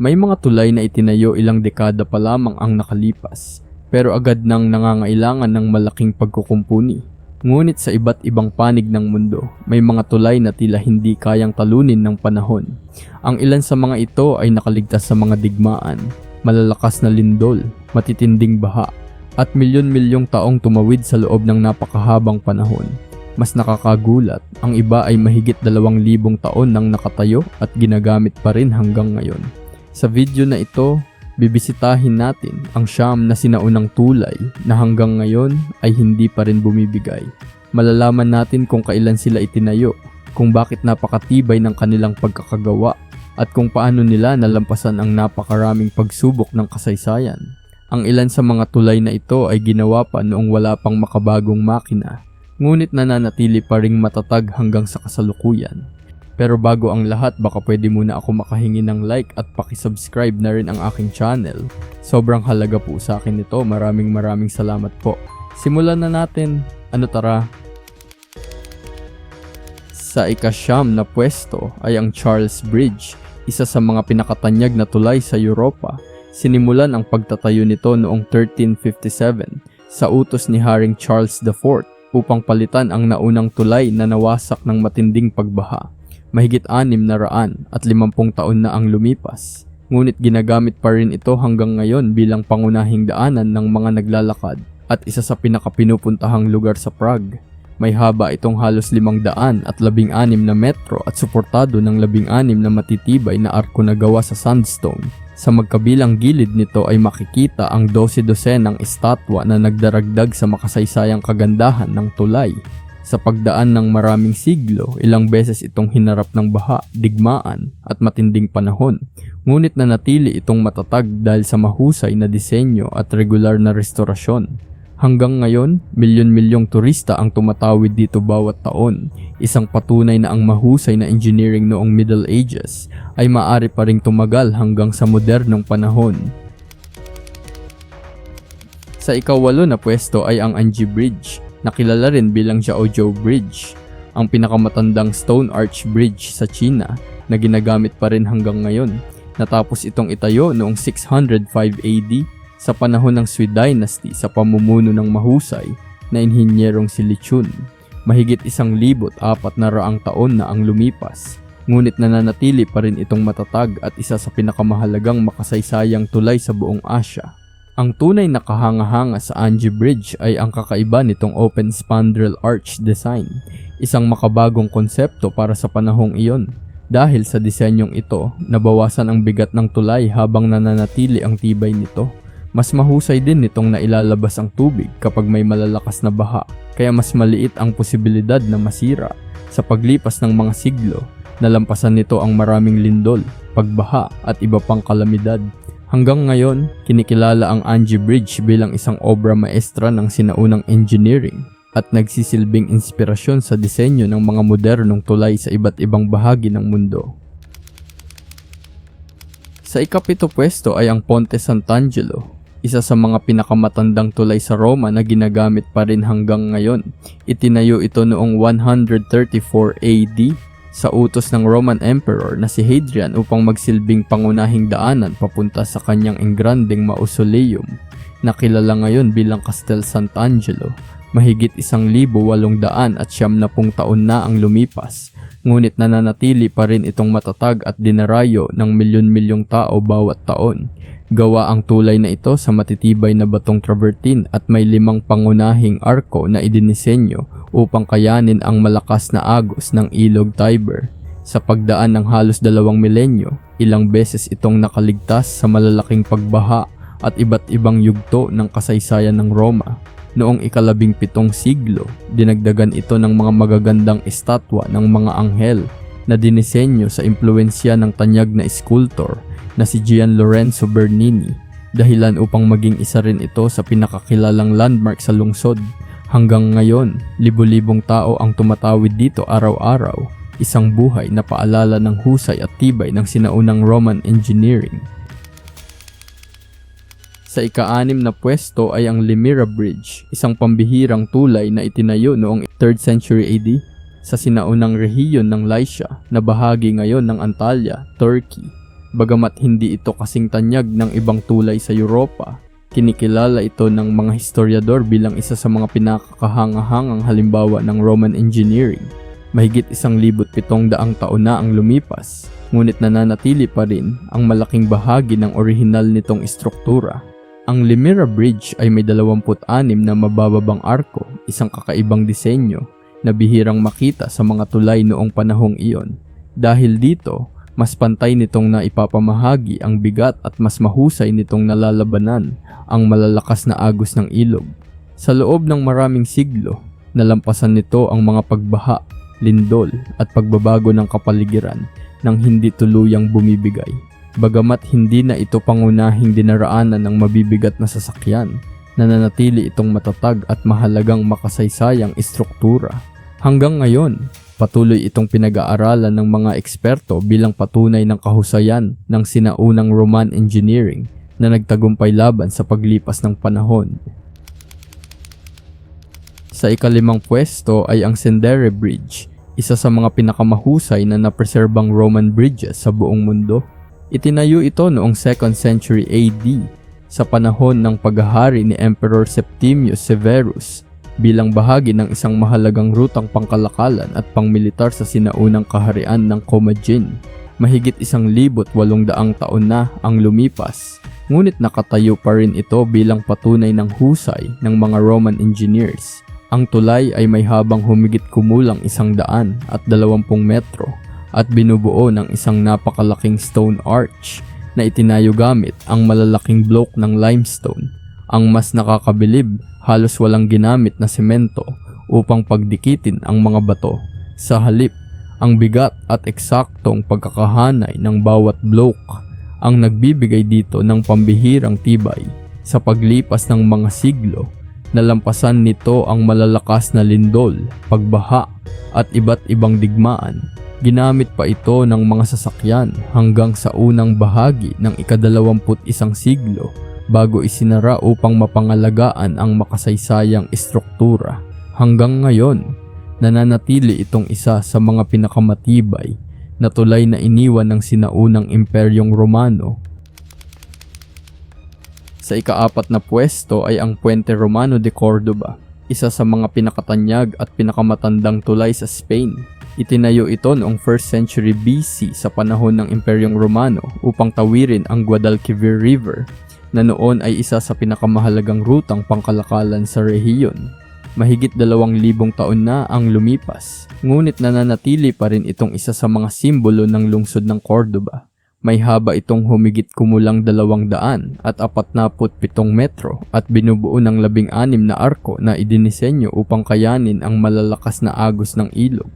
May mga tulay na itinayo ilang dekada pa lamang ang nakalipas, pero agad nang nangangailangan ng malaking pagkukumpuni. Ngunit sa iba't ibang panig ng mundo, may mga tulay na tila hindi kayang talunin ng panahon. Ang ilan sa mga ito ay nakaligtas sa mga digmaan, malalakas na lindol, matitinding baha, at milyon-milyong taong tumawid sa loob ng napakahabang panahon. Mas nakakagulat, ang iba ay mahigit 2,000 taon nang nakatayo at ginagamit pa rin hanggang ngayon. Sa video na ito, bibisitahin natin ang 9 na sinaunang tulay na hanggang ngayon ay hindi pa rin bumibigay. Malalaman natin kung kailan sila itinayo, kung bakit napakatibay ng kanilang pagkakagawa, at kung paano nila nalampasan ang napakaraming pagsubok ng kasaysayan. Ang ilan sa mga tulay na ito ay ginawa pa noong wala pang makabagong makina, ngunit nananatili pa ring matatag hanggang sa kasalukuyan. Pero bago ang lahat, baka pwede muna ako makahingi ng like at pakisubscribe na rin ang aking channel. Sobrang halaga po sa akin ito. Maraming salamat po. Simulan na natin. Ano tara? Sa ika-9 na pwesto ay ang Charles Bridge, isa sa mga pinakatanyag na tulay sa Europa. Sinimulan ang pagtatayo nito noong 1357 sa utos ni Haring Charles IV upang palitan ang naunang tulay na nawasak ng matinding pagbaha. Mahigit 650 taon na ang lumipas, ngunit ginagamit pa rin ito hanggang ngayon bilang pangunahing daanan ng mga naglalakad at isa sa pinakapinupuntahang lugar sa Prague. May haba itong halos 516 na metro at suportado ng 16 na matitibay na arko na gawa sa sandstone. Sa magkabilang gilid nito ay makikita ang 12-dosenang estatwa na nagdaragdag sa makasaysayang kagandahan ng tulay. Sa pagdaan ng maraming siglo, ilang beses itong hinarap ng baha, digmaan at matinding panahon. Ngunit nanatili itong matatag dahil sa mahusay na disenyo at regular na restorasyon. Hanggang ngayon, milyon-milyong turista ang tumatawid dito bawat taon. Isang patunay na ang mahusay na engineering noong Middle Ages ay maaari pa ring tumagal hanggang sa modernong panahon. Sa ika-8 na pwesto ay ang Anji Bridge, na kilala rin bilang Jiaozhou Bridge, ang pinakamatandang stone arch bridge sa China na ginagamit pa rin hanggang ngayon. Natapos itong itayo noong 605 AD sa panahon ng Sui Dynasty sa pamumuno ng mahusay na inhinyerong si Li Chun. Mahigit 1,400 taon na ang lumipas, ngunit nananatili pa rin itong matatag at isa sa pinakamahalagang makasaysayang tulay sa buong Asya. Ang tunay na kahanga-hanga sa Anji Bridge ay ang kakaiba nitong open spandrel arch design, isang makabagong konsepto para sa panahong iyon. Dahil sa disenyong ito, nabawasan ang bigat ng tulay habang nananatili ang tibay nito. Mas mahusay din nitong nailalabas ang tubig kapag may malalakas na baha, kaya mas maliit ang posibilidad na masira. Sa paglipas ng mga siglo, nalampasan nito ang maraming lindol, pagbaha at iba pang kalamidad. Hanggang ngayon, kinikilala ang Anji Bridge bilang isang obra maestra ng sinaunang engineering at nagsisilbing inspirasyon sa disenyo ng mga modernong tulay sa iba't ibang bahagi ng mundo. Sa ika-7 pwesto ay ang Ponte Sant'Angelo, isa sa mga pinakamatandang tulay sa Roma na ginagamit pa rin hanggang ngayon. Itinayo ito noong 134 AD sa utos ng Roman Emperor na si Hadrian upang magsilbing pangunahing daanan papunta sa kanyang engrandeng mausoleum na kilala ngayon bilang Castel Sant'Angelo. Mahigit 1,870 taon na ang lumipas, ngunit nananatili pa rin itong matatag at dinarayo ng milyon-milyong tao bawat taon. Gawa ang tulay na ito sa matitibay na batong travertine at may 5 pangunahing arko na idinisenyo upang kayanin ang malakas na agos ng ilog Tiber. Sa pagdaan ng halos 2 milenyo, ilang beses itong nakaligtas sa malalaking pagbaha at iba't ibang yugto ng kasaysayan ng Roma. Noong ika-17 siglo, dinagdagan ito ng mga magagandang estatwa ng mga anghel na dinisenyo sa impluensya ng tanyag na sculptor na si Gian Lorenzo Bernini, dahilan upang maging isa rin ito sa pinakakilalang landmark sa lungsod. Hanggang ngayon, libo-libong tao ang tumatawid dito araw-araw, isang buhay na paalala ng husay at tibay ng sinaunang Roman engineering. Sa ika-6 na pwesto ay ang Limira Bridge, isang pambihirang tulay na itinayo noong 3rd century AD sa sinaunang rehiyon ng Lycia na bahagi ngayon ng Antalya, Turkey. Bagamat hindi ito kasing tanyag ng ibang tulay sa Europa, kinikilala ito ng mga historiador bilang isa sa mga pinakakahangahangang halimbawa ng Roman engineering. Mahigit 1,700 taon na ang lumipas, ngunit nananatili pa rin ang malaking bahagi ng orihinal nitong istruktura. Ang Limera Bridge ay may 26 na mabababang arko, isang kakaibang disenyo na bihirang makita sa mga tulay noong panahong iyon. Dahil dito, mas pantay nitong naipapamahagi ang bigat at mas mahusay nitong nalalabanan ang malalakas na agos ng ilog. Sa loob ng maraming siglo, nalampasan nito ang mga pagbaha, lindol at pagbabago ng kapaligiran nang hindi tuluyang bumibigay. Bagamat hindi na ito pangunahing dinaraanan ng mabibigat na sasakyan, nananatili itong matatag at mahalagang makasaysayang istruktura. Hanggang ngayon, patuloy itong pinag-aaralan ng mga eksperto bilang patunay ng kahusayan ng sinaunang Roman engineering na nagtagumpay laban sa paglipas ng panahon. Sa ika-5 pwesto ay ang Sendere Bridge, isa sa mga pinakamahusay na napreserbang Roman bridges sa buong mundo. Itinayo ito noong 2nd century AD sa panahon ng paghahari ni Emperor Septimius Severus bilang bahagi ng isang mahalagang rutang pangkalakalan at pangmilitar sa sinaunang kaharian ng Commagene. Mahigit 1,800 taon na ang lumipas, ngunit nakatayo pa rin ito bilang patunay ng husay ng mga Roman engineers. Ang tulay ay may habang humigit kumulang 120 metro at binubuo ng isang napakalaking stone arch na itinayo gamit ang malalaking block ng limestone. Ang mas nakakabilib, halos walang ginamit na semento upang pagdikitin ang mga bato. Sa halip, ang bigat at eksaktong pagkakahanay ng bawat block ang nagbibigay dito ng pambihirang tibay. Sa paglipas ng mga siglo, nalampasan nito ang malalakas na lindol, pagbaha at iba't ibang digmaan. Ginamit pa ito ng mga sasakyan hanggang sa unang bahagi ng ika-21 siglo bago isinara upang mapangalagaan ang makasaysayang istruktura. Hanggang ngayon, nananatili itong isa sa mga pinakamatibay na tulay na iniwan ng sinaunang Imperyong Romano. Sa ika-4 na pwesto ay ang Puente Romano de Córdoba, isa sa mga pinakatanyag at pinakamatandang tulay sa Spain. Itinayo ito noong 1st century BC sa panahon ng Imperyong Romano upang tawirin ang Guadalquivir River na noon ay isa sa pinakamahalagang rutang pangkalakalan sa rehiyon. Mahigit 2,000 taon na ang lumipas, ngunit nananatili pa rin itong isa sa mga simbolo ng lungsod ng Córdoba. May haba itong humigit kumulang 247 metro at binubuo ng 16 na arko na idinisenyo upang kayanin ang malalakas na agos ng ilog.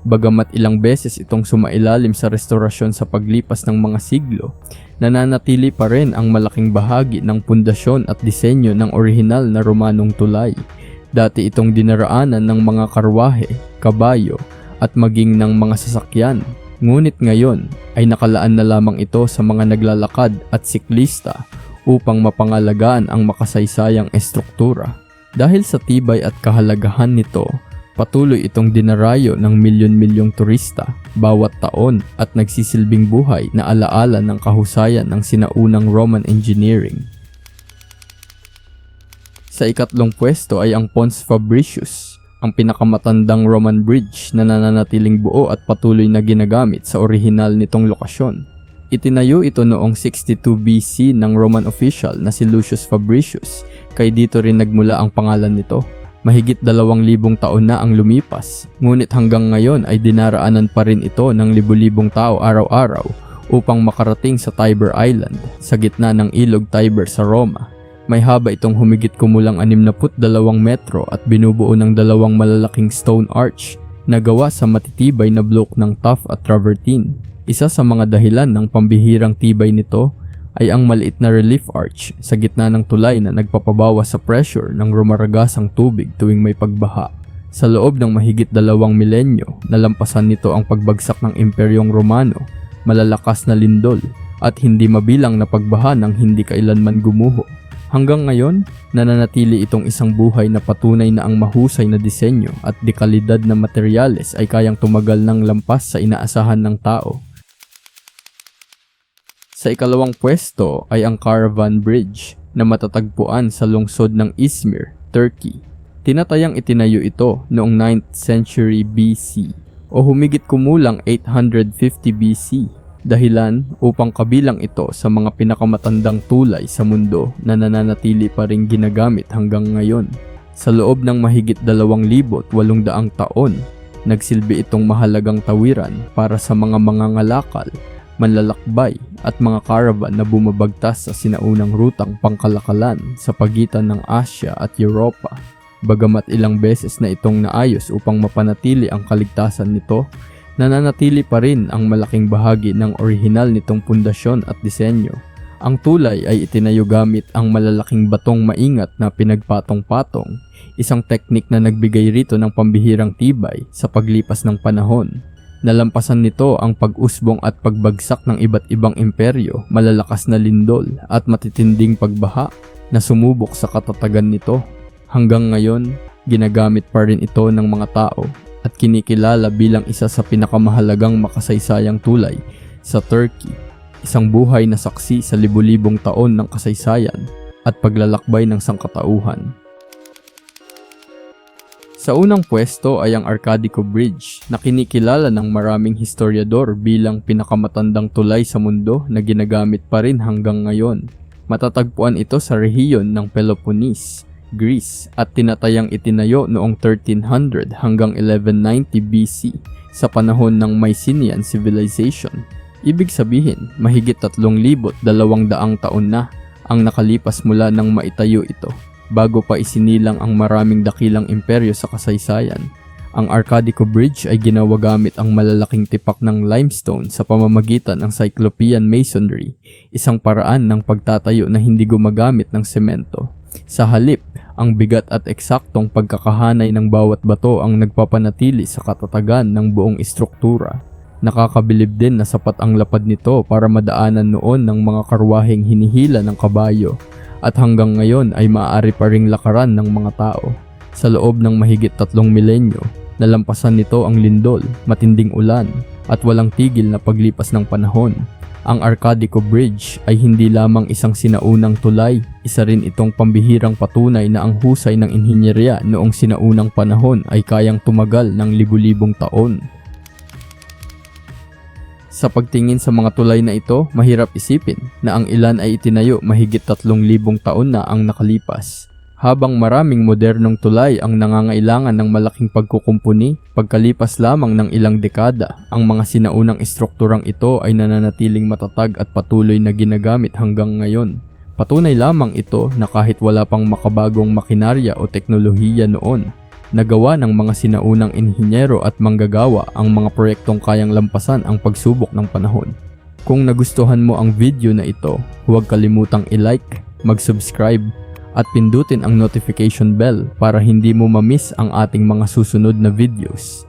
Bagamat ilang beses itong sumailalim sa restorasyon sa paglipas ng mga siglo, nananatili pa rin ang malaking bahagi ng pundasyon at disenyo ng orihinal na Romanong tulay. Dati itong dinaraanan ng mga karwahe, kabayo at maging ng mga sasakyan. Ngunit ngayon ay nakalaan na lamang ito sa mga naglalakad at siklista upang mapangalagaan ang makasaysayang estruktura. Dahil sa tibay at kahalagahan nito, patuloy itong dinarayo ng milyon-milyong turista bawat taon at nagsisilbing buhay na alaala ng kahusayan ng sinaunang Roman engineering. Sa ika-3 pwesto ay ang Pons Fabricius, ang pinakamatandang Roman bridge na nananatiling buo at patuloy na ginagamit sa orihinal nitong lokasyon. Itinayo ito noong 62 BC ng Roman official na si Lucius Fabricius, kaya dito rin nagmula ang pangalan nito. Mahigit 2,000 taon na ang lumipas, ngunit hanggang ngayon ay dinaraanan pa rin ito ng libu-libong tao araw-araw upang makarating sa Tiber Island sa gitna ng ilog Tiber sa Roma. May haba itong humigit kumulang 62 metro at binubuo ng 2 malalaking stone arch na gawa sa matitibay na block ng tuff at travertine. Isa sa mga dahilan ng pambihirang tibay nito ay ang maliit na relief arch sa gitna ng tulay na nagpapabawas sa pressure ng rumaragasang tubig tuwing may pagbaha. Sa loob ng mahigit 2 milenyo, nalampasan nito ang pagbagsak ng Imperyong Romano, malalakas na lindol, at hindi mabilang na pagbaha ng hindi kailanman gumuho. Hanggang ngayon, nananatili itong isang buhay na patunay na ang mahusay na disenyo at dekalidad na materyales ay kayang tumagal ng lampas sa inaasahan ng tao. Sa ikalawang pwesto ay ang Caravan Bridge na matatagpuan sa lungsod ng Izmir, Turkey. Tinatayang itinayo ito noong 9th century BC o humigit kumulang 850 BC, dahilan upang kabilang ito sa mga pinakamatandang tulay sa mundo na nananatili pa ring ginagamit hanggang ngayon. Sa loob ng mahigit 2,800 taon, nagsilbi itong mahalagang tawiran para sa mga mangangalakal, manlalakbay at mga caravan na bumabagtas sa sinaunang rutang pangkalakalan sa pagitan ng Asya at Europa. Bagamat ilang beses na itong naayos upang mapanatili ang kaligtasan nito, nananatili pa rin ang malaking bahagi ng orihinal nitong pundasyon at disenyo. Ang tulay ay itinayo gamit ang malalaking batong maingat na pinagpatong-patong, isang teknik na nagbigay rito ng pambihirang tibay sa paglipas ng panahon. Nalampasan nito ang pag-usbong at pagbagsak ng iba't ibang imperyo, malalakas na lindol at matitinding pagbaha na sumubok sa katatagan nito. Hanggang ngayon, ginagamit pa rin ito ng mga tao at kinikilala bilang isa sa pinakamahalagang makasaysayang tulay sa Turkey, isang buhay na saksi sa libu-libong taon ng kasaysayan at paglalakbay ng sangkatauhan. Sa unang pwesto ay ang Arcadico Bridge na kinikilala ng maraming historiador bilang pinakamatandang tulay sa mundo na ginagamit pa rin hanggang ngayon. Matatagpuan ito sa rehiyon ng Peloponnese, Greece at tinatayang itinayo noong 1300 hanggang 1190 BC sa panahon ng Mycenaean Civilization. Ibig sabihin, mahigit 3,200 taon na ang nakalipas mula nang maitayo ito, bago pa isinilang ang maraming dakilang imperyo sa kasaysayan. Ang Arcadico Bridge ay ginawa gamit ang malalaking tipak ng limestone sa pamamagitan ng Cyclopean Masonry, isang paraan ng pagtatayo na hindi gumagamit ng semento. Sa halip, ang bigat at eksaktong pagkakahanay ng bawat bato ang nagpapanatili sa katatagan ng buong istruktura. Nakakabilib din na sapat ang lapad nito para madaanan noon ng mga karwaheng hinihila ng kabayo, at hanggang ngayon ay maaari pa ring lakaran ng mga tao. Sa loob ng mahigit 3 milenyo, nalampasan nito ang lindol, matinding ulan, at walang tigil na paglipas ng panahon. Ang Arcadico Bridge ay hindi lamang isang sinaunang tulay, isa rin itong pambihirang patunay na ang husay ng inhinyerya noong sinaunang panahon ay kayang tumagal ng libu-libong taon. Sa pagtingin sa mga tulay na ito, mahirap isipin na ang ilan ay itinayo mahigit 3,000 taon na ang nakalipas. Habang maraming modernong tulay ang nangangailangan ng malaking pagkukumpuni, pagkalipas lamang ng ilang dekada, ang mga sinaunang istrukturang ito ay nananatiling matatag at patuloy na ginagamit hanggang ngayon. Patunay lamang ito na kahit wala pang makabagong makinarya o teknolohiya noon, nagawa ng mga sinaunang inhinyero at manggagawa ang mga proyektong kayang lampasan ang pagsubok ng panahon. Kung nagustuhan mo ang video na ito, huwag kalimutang i-like, mag-subscribe, at pindutin ang notification bell para hindi mo ma-miss ang ating mga susunod na videos.